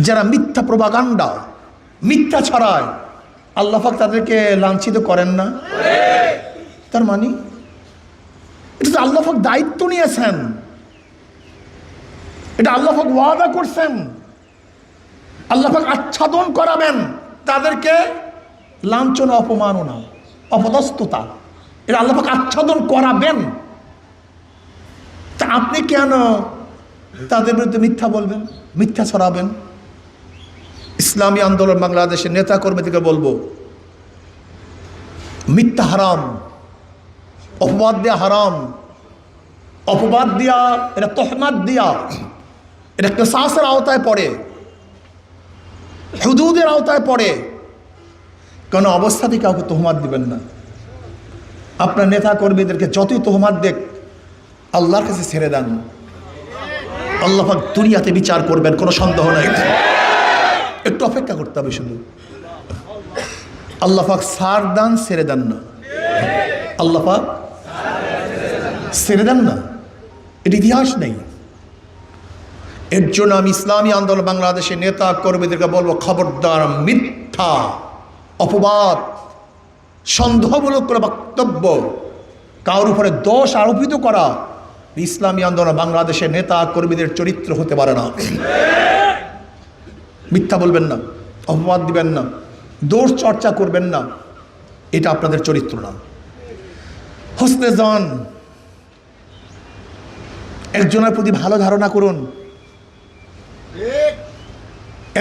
যারা মিথ্যা প্রোপাগান্ডা, মিথ্যা ছড়ায়, আল্লাহ পাক তাদেরকে লাঞ্ছিত করেন না? তার মানে এটা তো আল্লাহ পাক দায়িত্ব নিয়েছেন, এটা আল্লাহ পাক ওয়াদা করছেন। আল্লাহ পাক আচ্ছাদন করাবেন তাদেরকে, লাঞ্ছনা, অপমাননা, অপদস্থতা, এটা আল্লাহ পাক আচ্ছাদন করাবেন। তা আপনি কেন তাদের বিরুদ্ধে মিথ্যা বলবেন, মিথ্যা ছড়াবেন? ইসলামী আন্দোলন বাংলাদেশের নেতা কর্মীদেরকে বলবো, মিথ্যা হারাম, অপবাদ দেয়া হারাম। অপবাদ দিয়া, এটা তহমাত দিয়া, এটা কিসাসের আওতায় পড়ে, হুদুদের আওতায় পড়ে। কোনো অবস্থাতেই কাউকে তহমাত দিবেন না। আপনার নেতা কর্মীদেরকে যতই তহমাত দেখ, আল্লাহর কাছে ছেড়ে দেন। আল্লাহ পাক দুনিয়াতে বিচার করবেন, কোনো সন্দেহ নাই। একটু অপেক্ষা করতে হবে শুধু। আল্লাহ পাক সার দান, ছেড়ে দেন না। আল্লাহ পাক ছেড়ে দেন না, এটা ইতিহাস নেই। এর জন্য আমি ইসলামী আন্দোলন বাংলাদেশের নেতা কর্মীদেরকে বলবো, খবরদার মিথ্যা, অপবাদ, সন্দেহমূলক কোনো বক্তব্য, কারোর উপরে দোষ আরোপিত করা ইসলামী আন্দোলন বাংলাদেশের নেতা কর্মীদের চরিত্র হতে পারে না। মিথ্যা বলবেন না, অপবাদ দিবেন না, দোষ চর্চা করবেন না, এটা আপনাদের চরিত্র না। হোসনে জন, একজনের প্রতি ভালো ধারণা করুন,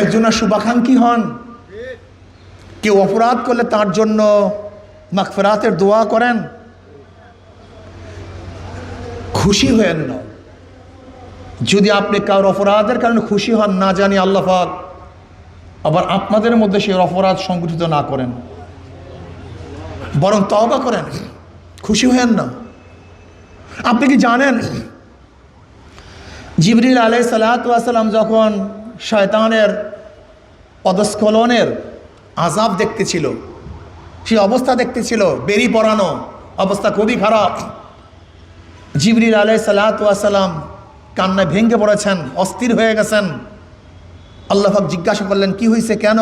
একজনের শুভাকাঙ্ক্ষী হন। কেউ অপরাধ করলে তার জন্য মাগফিরাতের দোয়া করেন, খুশি হয়েন না। যদি আপনি কারোর অপরাধের কারণে খুশি হন, না জানি আল্লাহ পাক আবার আপনাদের মধ্যে সেই অপরাধ সংগঠিত না করেন, বরং তওবা করেন, খুশি হয়েন না। আপনি কি জানেন, জিবরিল আলাইহিস সালাতু ওয়াস সালাম যখন শয়তানের পদস্খলনের আযাব দেখতেছিল, সেই অবস্থা দেখতেছিল, বেরি পড়ানো অবস্থা খুবই খারাপ, জিবরিল আলাইহিস সালাতু ওয়াস সালাম কান্নায় ভেঙে পড়েছেন, অস্থির হয়ে গেছেন। আল্লাহ পাক জিজ্ঞাসা করলেন, কি হয়েছে, কেন?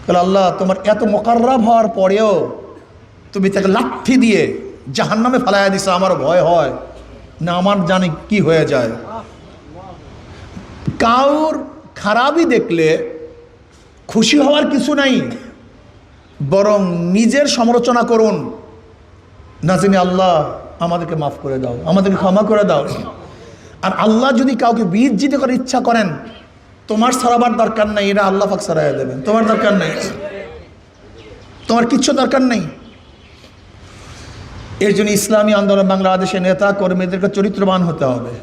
বলে, আল্লাহ, তোমার এত মুকাররব হওয়ার পরেও তুমি তাকে লাঠি দিয়ে জাহান্নামে ফেলাইয়া দিছো, আমার ভয় হয় না, আমার জানি কি হয়ে যায়। কাউর খারাপই দেখলে খুশি হওয়ার কিছু নাই, বরং নিজের সমালোচনা করুন, না জানি আল্লাহ আমাদেরকে মাফ করে দাও, আমাদেরকে ক্ষমা করে দাও। আর আল্লাহ যদি কাউকে বিজিত করার ইচ্ছা করেন, তোমার ছাড়াবার দরকার নাই, এটা আল্লাহ পাক ছাড়াইয়া দেবেন, তোমার দরকার নেই, তোমার কিচ্ছু দরকার নেই। এর জন্য ইসলামী আন্দোলন বাংলাদেশের নেতা কর্মীদেরকে চরিত্রবান হতে হবে,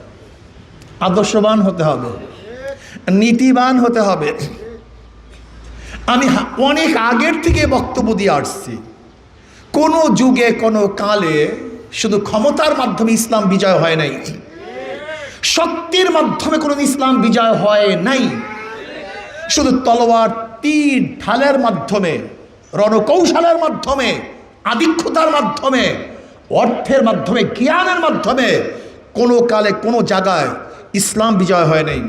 আদর্শবান হতে হবে, নীতিবান হতে হবে। আমি অনেক আগের থেকে বক্তব্য দিয়ে আসছি, কোনো যুগে কোনো কালে শুধু ক্ষমতার মাধ্যমে ইসলাম বিজয় হয় নাই, শক্তির মাধ্যমে কোনো ইসলাম বিজয় হয় নাই। শুধু তলোয়ার, তীর, ঢালের মাধ্যমে, রণকৌশলের মাধ্যমে, আধিক্যতার মাধ্যমে, অর্থের মাধ্যমে, জ্ঞানের মাধ্যমে কোনো কালে কোনো জায়গায় ইসলাম বিজয় হয় নাই।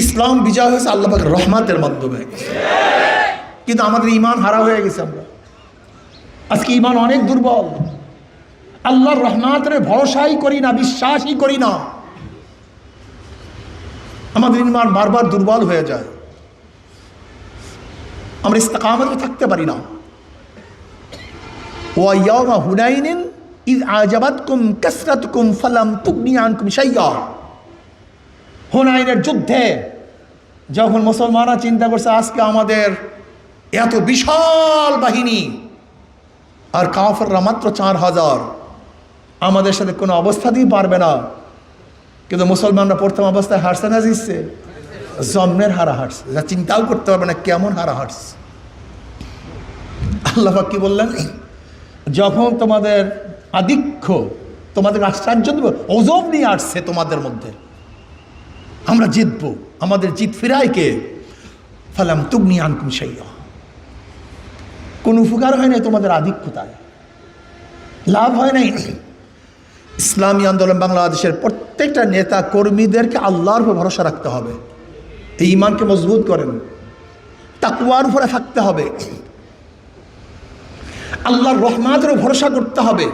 ইসলাম বিজয় হয়েছে আল্লাহ পাকের রহমতের মাধ্যমে। কিন্তু আমাদের ঈমান হারা হয়ে গেছে, আমরা আজকে ঈমান অনেক দুর্বল, আল্লাহর রহমতের ভরসাই করি না, বিশ্বাসই করি না। আমাদের ঈমান বারবার দুর্বল হয়ে যায়, আমরা ইস্তেকামতে থাকতে পারি না। ওয়া ইয়াওমা হুনাইনিন ইয আজাবাতকুম কাসরাতুকুম ফালাম তুগনি আনকুম শাইয়্যা। হুনাইনের যুদ্ধে যখন মুসলমানরা চিন্তা করছে আজকে আমাদের এত বিশাল বাহিনী আর কাফেররা মাত্র 4000, আমাদের সাথে কোনো অবস্থাতেই পারবে না, কিন্তু মুসলমানরা প্রথম অবস্থায় হারছে না জিতছে? জন্মের হারা হারছে, যা চিন্তাও করতে পারবে না কেমন হারা হারছে। আল্লাহ পাক কি বললেন, যখন তোমাদের আধিক্য, তোমাদের আশ্চর্য দেব, অজব নিয়ে আসছে তোমাদের মধ্যে, আমরা জিতবো, আমাদের জিত ফিরায় কে? ফালাম তুগনি আনকুম শাইয়্যা। কোন উপকার হয় নাই তোমাদের আধিক্যতায়, লাভ হয় নাই। ইসলামী আন্দোলন বাংলাদেশের প্রত্যেকটা নেতা কর্মীদেরকে আল্লাহর উপর ভরসা রাখতে হবে, এই ঈমানকে মজবুত করেন, তাকওয়ার উপরে থাকতে হবে, আল্লাহর রহমতের ভরসা করতে হবে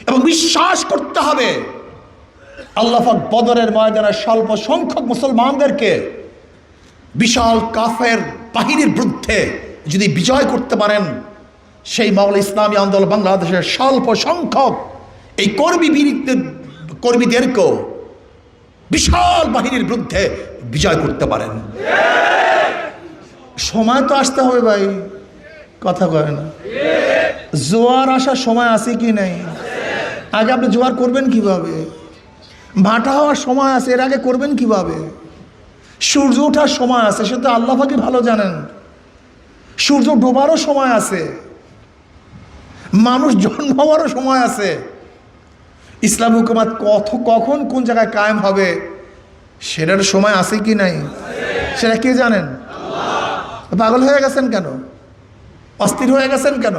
এবং বিশ্বাস করতে হবে আল্লাহ পাক বদরের ময়দানে স্বল্প সংখ্যক মুসলমানদেরকে বিশাল কাফের বাহিনীর বিরুদ্ধে যদি বিজয় করতে পারেন, সেই মাওলা ইসলামী আন্দোলন বাংলাদেশের স্বল্প সংখ্যক এই কর্মীদেরকেও বিশাল বাহিনীর বিরুদ্ধে বিজয় করতে পারেন। সময় তো আসতে হবে ভাই, কথা কয় না। জোয়ার আসার সময় আছে কি নাই? আগে আপনি জোয়ার করবেন কিভাবে? ভাটা হওয়ার সময় আছে, এর আগে করবেন কিভাবে? সূর্য ওঠার সময় আছে, সে তো আল্লাহ পাকই ভালো জানেন। সূর্য ডোবারও সময় আছে, মানুষ জন্ম হওয়ারও সময় আছে। ইসলাম হুকুমত কখন কোন জায়গায় কায়েম হবে সেটার সময় আছে কি নাই সেটা কে জানেন? পাগল হয়ে গেছেন কেন? অস্থির হয়ে গেছেন কেন?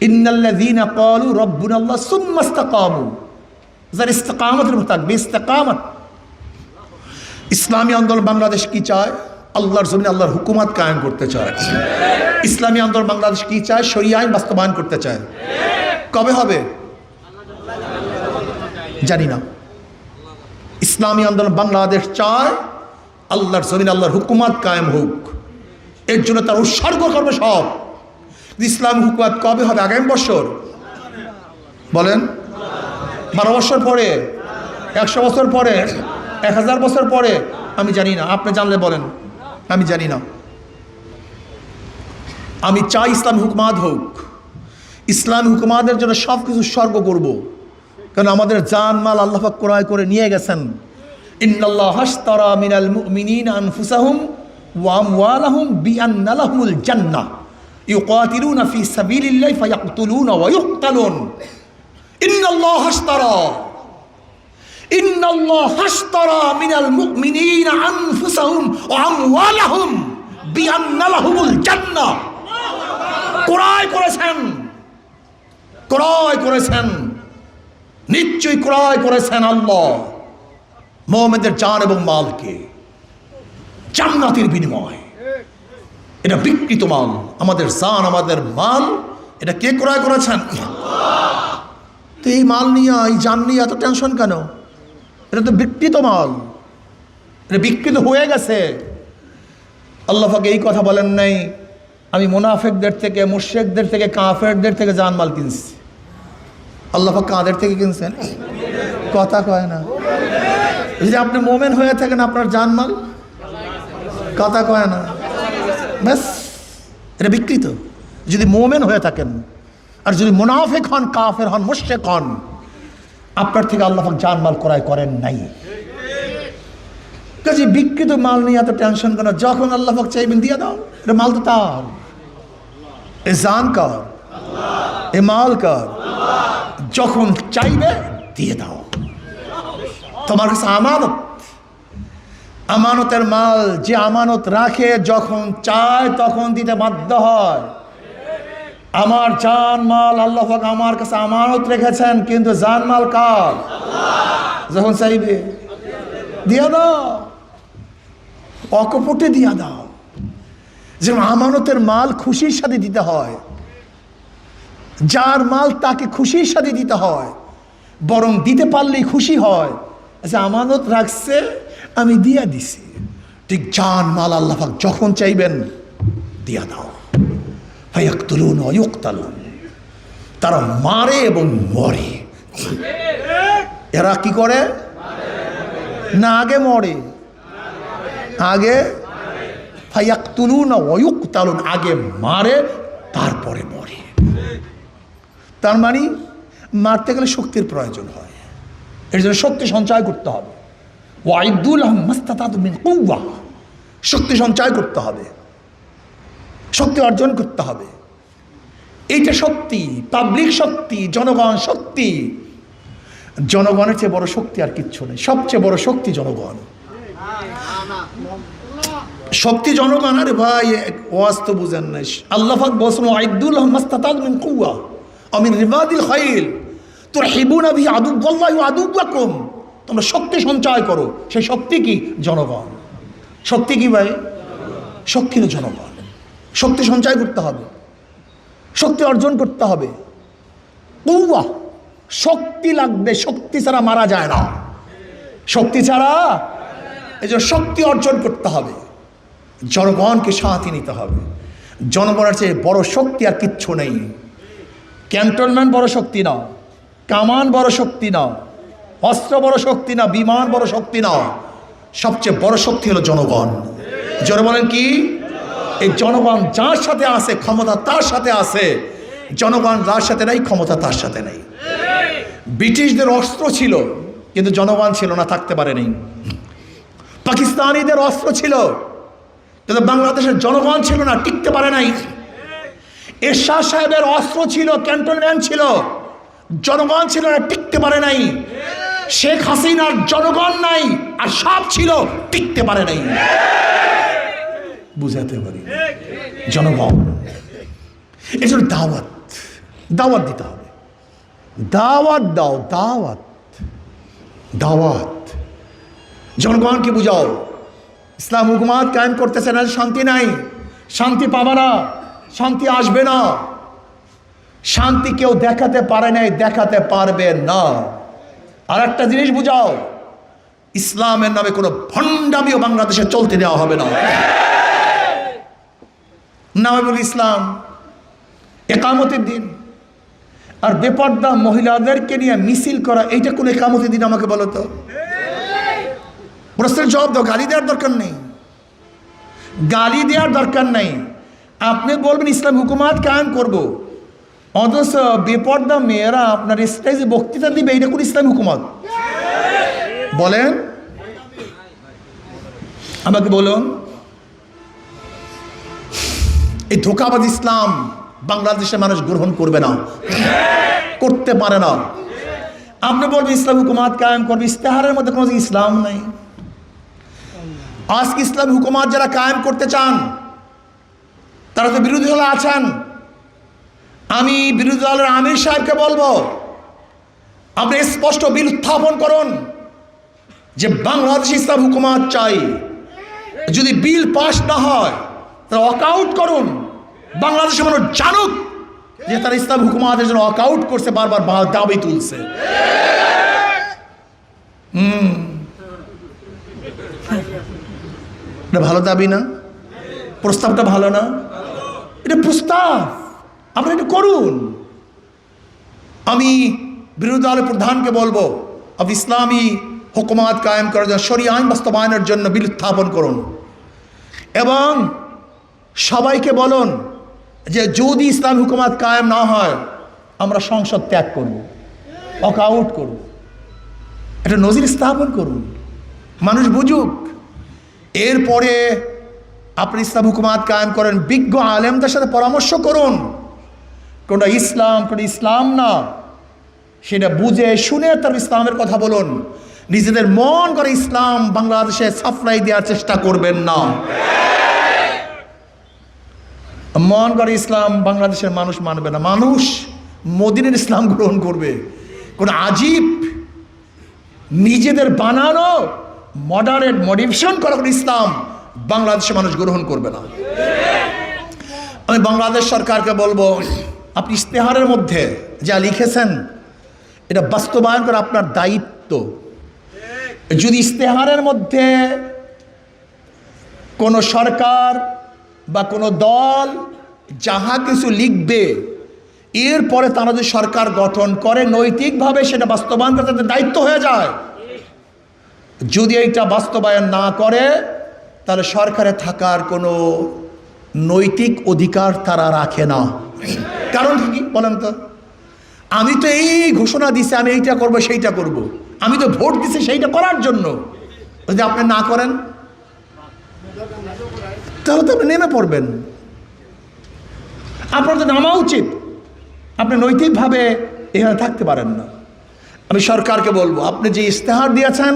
ইন্নাল্লাযীনা ক্বালু রাব্বুনাল্লাহ সুম্মা ইসতাকামু, যারা ইস্তিকামতের উপর থাকবে, ইস্তিকামত। ইসলামী আন্দোলন বাংলাদেশ কি চায়? আল্লাহর জমিনে আল্লাহর হুকুমত কায়েম করতে চায়। ইসলামী আন্দোলন বাংলাদেশ কি চায়? শরিয়া আইন বাস্তবায়ন করতে চায়। কবে হবে জানি না। ইসলামী আন্দোলন বাংলাদেশ চায় আল্লাহর জমিনে আল্লাহর হুকুমত কায়েম হোক, এর জন্য তার উৎসর্গ করবে সব। ইসলামী হুকুমত কবে হবে? আগামী বছর বলেন, 12 বছর পরে, 100 বছর পরে, 1000 বছর পরে? আমি জানি না, আপনি জানলে বলেন। আমি জানি না। আমি চাই ইসলামী হুকুমত হোক। ইসলামী হুকুমাতের জন্য সব কিছু উৎসর্গ করব, কারণ আমাদের জান মাল আল্লাহ পাক ক্রয় করে নিয়ে গেছেন। ইন্নাল্লাহ হাশতারা মিনাল মুমিনিনা আনফুসাহুম ওয়া আমওয়ালাহুম বিআন্না লাহুমুল জান্নাহ ইউকাতিলুনা ফি সাবিলিল্লাহি ফায়াকতুলুনা ওয়া ইউকতালুন। ইন্নাল্লাহ হাশতারা মিনাল মুমিনিনা আনফুসাহুম ওয়া আমওয়ালাহুম বিআন্না লাহুমুল জান্নাহ। ক্রয় করেছেন, নিশ্চয়ই ক্রয় করেছেন আল্লাহ মুমিনদের জান এবং মালকে জান্নাতের বিনিময়। এটা বিকৃত মাল, আমাদের জান, আমাদের মাল, এটা কে ক্রয় করেছেন? তো এই মাল নিয়ে, এই জান নিয়ে এত টেনশন কেন? এটা তো বিকৃত মাল, এটা বিকৃত হয়ে গেছে। আল্লাহ পাক এই কথা বলেন নাই আমি মুনাফিকদের থেকে, মুশরিকদের থেকে, কাফেরদের থেকে জান মাল কিনছি। আল্লাহ পাক কাদের থেকে কিনছেন? কথা কয় না। যদি আপনি মোমেন হয়ে থাকেন, আপনার জান মাল, কথা কয় না, ব্যাস এটা বিকৃত। যদি মোমেন হয়ে থাকেন, আর যদি মুনাফিক হন, কাফের হন, মুশরিক হন, আপনার থেকে আল্লাহ পাক জান মাল ক্রয় করেন নাই। কাজে বিকৃত মাল নিয়ে এত টেনশন কেন? যখন আল্লাহ পাক চাইবেন দিয়ে দাও। এটা মাল তো তার, এ জান কার, এ মাল কার? যখন চাইবে দিয়ে দাও। তোমার কাছে আমানত, আমানতের মাল যে আমানত রাখে, যখন চায় তখন দিতে বাধ্য হয়। আমার জান মাল আল্লাহ পাক আমার কাছে আমানত রেখেছেন, কিন্তু জান মাল কার? যখন চাইবে দিয়ে দাও, অকপটে দিয়ে দাও। যেমন আমানতের মাল খুশির সাথে দিতে হয়, যার মাল তাকে খুশির সাথে দিতে হয়, বরং দিতে পারলেই খুশি হয়। আচ্ছা, আমানত রাখছে, আমি দিয়া দিছি। ঠিক জান মাল আল্লাহ পাক যখন চাইবেন দিয়া দাও। ফায়াকতুলুন ওয়া ইউকতালুন, তারা মারে এবং মরে। এরা কি করে? না আগে মরে, আগে ফায়াকতুলুন ওয়া ইউকতালুন, আগে মারে তারপরে মরে। তার মানে মারতে গেলে শক্তির প্রয়োজন হয়, এর জন্য শক্তি সঞ্চয় করতে হবে। ওয়াইদু লাহুম মাস্তাতাতু মিন কুওয়া, শক্তি সঞ্চয় করতে হবে, শক্তি অর্জন করতে হবে। এইটা শক্তি, পাবলিক শক্তি, জনগণ শক্তি। জনগণের চেয়ে বড় শক্তি আর কিচ্ছু নেই। সবচেয়ে বড় শক্তি জনগণ, শক্তি জনগণ। আরে ভাই, ওয়াজ তো বুঝেন নাই। আল্লাহ পাক বলেছেন ওয়াইদু লাহুম মাস্তাতাতু মিন কুওয়া ওয়া মিন রিবাদিল খাইল তুরহিবুনা বিহি আদুওয়াল্লাহি ওয়া আদুওয়াকুম। তোমরা শক্তি সঞ্চয় করো। সেই শক্তি কি? জনগণ। শক্তি কি ভাই? শক্তি হলো জনগণ। শক্তি সঞ্চয় করতে হবে, শক্তি অর্জন করতে হবে। কৌয়া, শক্তি লাগবে, শক্তি ছাড়া মারা যায় না, শক্তি ছাড়া। এই জন্য শক্তি অর্জন করতে হবে, জনগণকে সাথে নিতে হবে। জনগণের চেয়ে বড় শক্তি আর কিচ্ছু নেই। ক্যান্টনমেন্ট বড় শক্তি না, কামান বড় শক্তি না, অস্ত্র বড় শক্তি না, বিমান বড় শক্তি না, সবচেয়ে বড় শক্তি হলো জনগণ। জোরে বলেন কি? এই জনগণ যার সাথে আছে ক্ষমতা তার সাথে আছে, জনগণ যার সাথে নেই ক্ষমতা তার সাথে নেই। ব্রিটিশদের অস্ত্র ছিল কিন্তু জনগণ ছিল না, থাকতে পারেনি। পাকিস্তানিদের অস্ত্র ছিল কিন্তু বাংলাদেশের জনগণ ছিল না, টিকতে পারে নাই। এরশাদ সাহেবের অস্ত্র ছিল, ক্যান্টনমেন্ট ছিল, জনগণ ছিল না, টিকতে পারে নাই। শেখ হাসিনার জনগণ নাই আর সব ছিল, টিকতে পারে নাই। বুঝাতে পারি জনগণ। এজন্য দাওয়াত, দাওয়াত দিতে হবে। দাওয়াত দাও, দাওয়াত, দাওয়াত। জনগণকে বুঝাও ইসলাম হুকুমাত কায়েম করতেছে না, শান্তি নাই, শান্তি পাবে না, শান্তি আসবে না। শান্তি কেউ দেখাতে পারে নাই, দেখাতে পারবে না। আর একটা জিনিস বুঝাও, ইসলামের নামে কোনো ভণ্ডামিও বাংলাদেশে চলতে দেওয়া হবে না। নামে বলি ইসলাম, একামতের দিন। আর বেপর্দা মহিলাদেরকে নিয়ে মিছিল করা, এইটা কোন একামতের দিন আমাকে বলো তো? প্রশ্নের জবাব দাও। গালি দেওয়ার দরকার নেই, গালি দেওয়ার দরকার নেই। আপনি বলবেন ইসলাম হুকুমাত কায়েম করব, অথচ বেপর্দা মেয়েরা আপনার স্টেজে বক্তৃতা দিবে, এইটা কোন ইসলাম হুকুমত? বলেন আমাকে, বলুন। এই ধোঁকাবাজ ইসলাম বাংলাদেশের মানুষ গ্রহণ করবে না, করতে পারে না। আপনি বলবেন ইসলাম হুকুমাত কায়েম করবে, ইস্তেহারের মধ্যে কোনো ইসলাম নেই। আজকে ইসলাম হুকুমাত যারা কায়েম করতে চান তারা তো বিরোধী দলে আছেন। আমি বিরোধী দলের আমির সাহেবকে বলবো, আপনি স্পষ্ট বিল উত্থাপন করুন যে বাংলাদেশ ইসলাম হুকুমাত চাই। যদি বিল পাস না হয় তারা ওয়াকআউট করুন, বাংলাদেশের মানুষ জানুক যে তারা ইসলাম হুকুমাতের জন্য ওয়াকআউট করছে, বারবার দাবি তুলছে। এটা ভালো দাবি না? প্রস্তাবটা ভালো না? এটা প্রস্তাব, আপনারা এটা করুন। আমি বিরোধী দলের প্রধানকে বলবো, আপনি ইসলামী হুকুমাত কায়েম করার জন্য, শরিয়া আইন বাস্তবায়নের জন্য বিল উত্থাপন করুন। এবং সবাইকে বলুন যে যদি ইসলাম হুকুমাত কায়েম না হয় আমরা সংসদ ত্যাগ করব, ওয়াকআউট করব। এটা নজির স্থাপন করুন, মানুষ বুঝুক। এরপরে আপনি ইসলাম হুকুমাত কায়েম করেন, বিজ্ঞ আলেমদের সাথে পরামর্শ করুন, কোনটা ইসলাম কোনটা ইসলাম না সেটা বুঝে শুনে তার ইসলামের কথা বলুন। নিজেদের মন করে ইসলাম বাংলাদেশে সাপ্লাই দেওয়ার চেষ্টা করবেন না। মন করে ইসলাম বাংলাদেশের মানুষ মানবে না, মানুষ মদিনের ইসলাম গ্রহণ করবে। কোন আজীব নিজেদের বানানো মডারেট মডিফিকেশন করা কোন ইসলাম বাংলাদেশের মানুষ গ্রহণ করবে না। আমি বাংলাদেশ সরকারকে বলবো, আপনি ইস্তেহারের মধ্যে যা লিখেছেন এটা বাস্তবায়ন করা আপনার দায়িত্ব। যদি ইস্তেহারের মধ্যে কোনো সরকার বা কোনো দল যাহা কিছু লিখবে, এরপরে তারা যদি সরকার গঠন করে নৈতিকভাবে সেটা বাস্তবায়ন করতে তাদের দায়িত্ব হয়ে যায়। যদি এইটা বাস্তবায়ন না করে তাহলে সরকারে থাকার কোনো নৈতিক অধিকার তারা রাখে না। কারণ কি বলেন তো? আমি তো এই ঘোষণা দিছি আমি এইটা করব সেইটা করব, আমি তো ভোট দিছি সেইটা করার জন্য। যদি আপনি না করেন তাহলে তো আপনি নেমে পড়বেন। আপনার তো নামা উচিত, আপনি নৈতিকভাবে এখানে থাকতে পারেন না। আমি সরকারকে বলবো, আপনি যে ইস্তেহার দিয়েছেন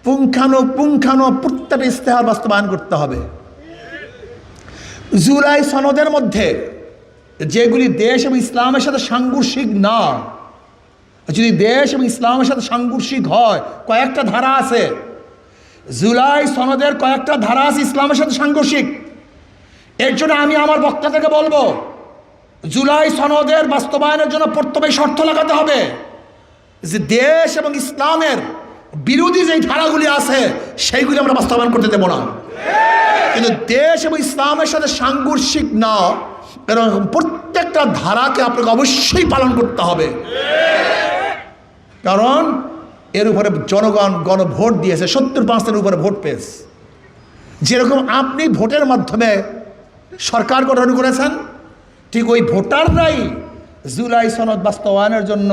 পুঙ্খানো প্রত্যেকটা ইস্তেহার বাস্তবায়ন করতে হবে। জুলাই সনদের মধ্যে যেগুলি দেশ এবং ইসলামের সাথে সাংঘর্ষিক না, যদি দেশ এবং ইসলামের সাথে সাংঘর্ষিক হয়, কয়েকটা ধারা আছে জুলাই সনদের কয়েকটা ধারা আছে ইসলামের সাথে সাংঘর্ষিক। এর জন্য আমি আমার বক্তাদেরকে বলবো, জুলাই সনদের বাস্তবায়নের জন্য প্রথমে শর্ত লাগাতে হবে যে দেশ এবং ইসলামের বিরোধী যেই ধারাগুলি আছে সেইগুলি আমরা বাস্তবায়ন করতে দেব না। কিন্তু দেশ এবং ইসলামের সাথে সাংঘর্ষিক না, এরকম প্রত্যেকটা ধারাকে আপনাকে অবশ্যই পালন করতে হবে। কারণ এর উপরে জনগণ গণভোট দিয়েছে, ৭০% উপরে ভোট পেয়েছে। যেরকম আপনি ভোটের মাধ্যমে সরকার গঠন করেছেন, ঠিক ওই ভোটাররাই জুলাই সনদ বাস্তবায়নের জন্য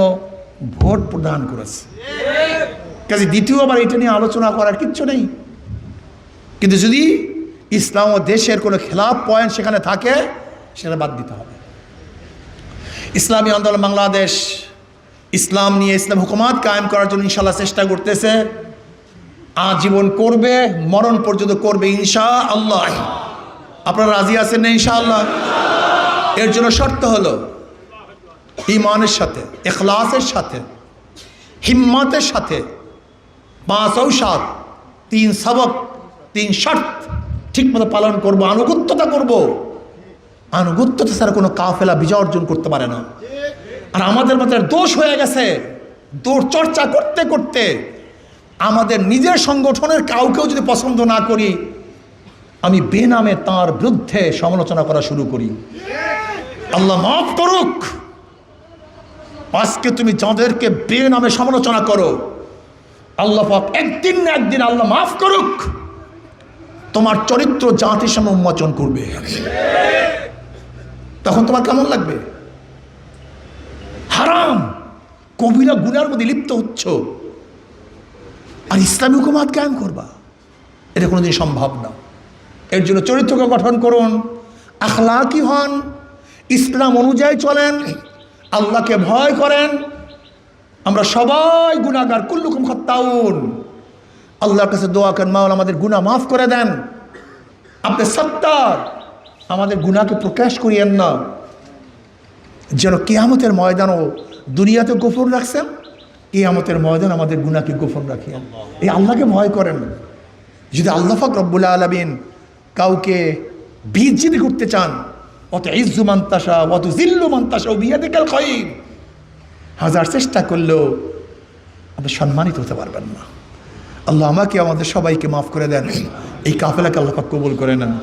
ভোট প্রদান করেছে। কাজে দ্বিতীয়বার এটা নিয়ে আলোচনা করার কিচ্ছু নেই। কিন্তু যদি ইসলাম ও দেশের কোনো খেলাফ পয়েন্ট সেখানে থাকে, সেটা বাদ দিতে হবে। ইসলামী আন্দোলন বাংলাদেশ ইসলাম নিয়ে ইসলাম হুকুমাত কায়েম করার জন্য ইনশাআল্লাহ চেষ্টা করতেছে, আজীবন করবে, মরণ পর্যন্ত করবে ইনশাআল্লাহ। আপনারা রাজি আছেন না ইনশাআল্লাহ? এর জন্য শর্ত হলো ঈমানের সাথে, ইখলাসের সাথে, হিম্মতের সাথে 5 ঔষধ 3 সবক 3 শর্ত ঠিকমতো পালন করব, আনুগত্যতা করব। আনুগত্যতা ছাড়া কোনো কাফেলা বিজয় অর্জন করতে পারে না। আর আমাদের মধ্যে দোষ হয়ে গেছে, দোষ চর্চা করতে করতে আমাদের নিজের সংগঠনের কাউকেও যদি পছন্দ না করি, আমি বেনামে তার বিরুদ্ধে সমালোচনা করা শুরু করি। আল্লাহ মাফ করুক, আজকে তুমি যাদেরকে বেনামে সমালোচনা করো, আল্লাহ পাক একদিন না একদিন আল্লাহ মাফ করুক, তোমার চরিত্র জাতির সামনে উন্মোচন করবে। তখন তোমার কেমন লাগবে? হারাম কবিরা গুনার মধ্যে লিপ্ত হচ্ছ, আর ইসলামী হুকুমাত কায়েম করবা, এটা কোনোদিন সম্ভব না। এর জন্য চরিত্রকে গঠন করুন, আখলাকি হন, ইসলাম অনুযায়ী চলেন, আল্লাহকে ভয় করেন। আমরা সবাই গুনাহগার, কুল্লুকুম খাত্তাউন। আল্লাহর কাছে দোয়া করেন, মাওলা আমাদের গুনাহ মাফ করে দেন, আপনি সত্তার, আমাদের গুনাহকে প্রকাশ করিয়েন না। যেন কিয়ামতের ময়দানও দুনিয়াতে গোপন রাখছেন, কিয়ামতের ময়দান আমাদের গুনাহকে গোপন রাখিয়েন। এই আল্লাহকে ভয় করেন। যদি আল্লাহ পাক রব্বুল আলামিন কাউকে বিজিত করতে চান, অত ইজ্জু মান তাশা অত জিল্লু মান তাশা বিয়াদিকাল খায়র, হাজার চেষ্টা করলেও আপনি সম্মানিত হতে পারবেন না। আল্লাহ আমাকে আমাদের সবাইকে মাফ করে দেন, এই কাফেলাকে আল্লাহ পাক কবুল করে নেন।